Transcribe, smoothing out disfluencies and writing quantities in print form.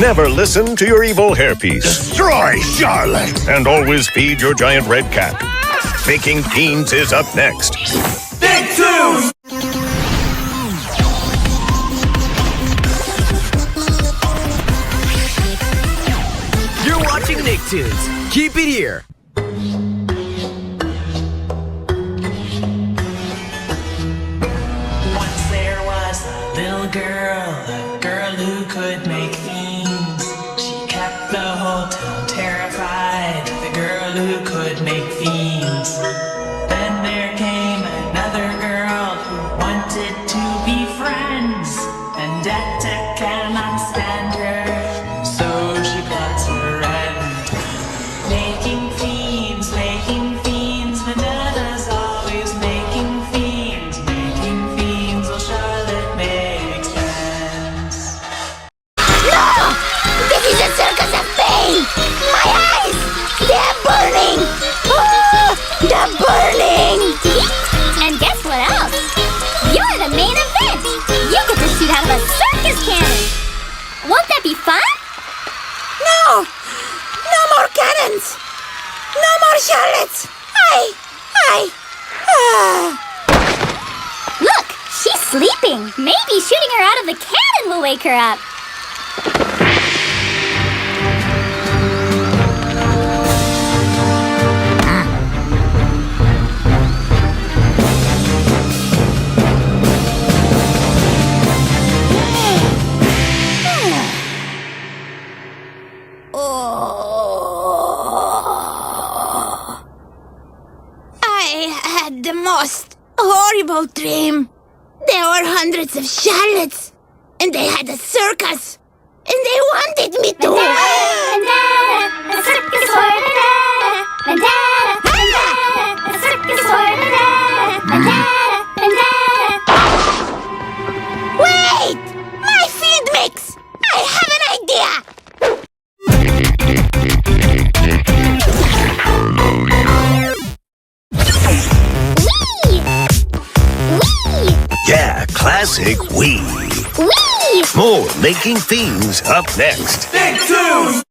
Never listen to your evil hairpiece. Destroy Charlotte! And always feed your giant red cat. Making Fiends is up next. Big Two! You're watching Nicktoons. Keep it here. Once there was a little girl, a girl who could make fiends. She kept the whole town terrified, the girl who could make fiends. Then there came another girl who wanted to be friends. Vendetta cannot stand her, so she plots her end. Making fiends, Vendetta's always making fiends. Making fiends while Charlotte makes friends. No! This is a circus of pain! My eyes! They're burning! Oh, they're burning! And guess what else? You're the main event! You get to shoot out of a circus cannon! Won't that be fun? No! No more cannons! No more Charlottes! Look, she's sleeping. Maybe shooting her out of the cannon will wake her up. I had the most horrible dream. There were hundreds of Charlottes, and they had a circus, and they wanted me to... Vendetta, a circus for Vendetta. Vendetta, Vendetta, a circus for Vendetta. Vendetta, Vendetta. Wait! My fiend mix! I have an idea! Wee! Wee! Yeah, classic Wii. Wee! More Making Fiends up next. Big Two!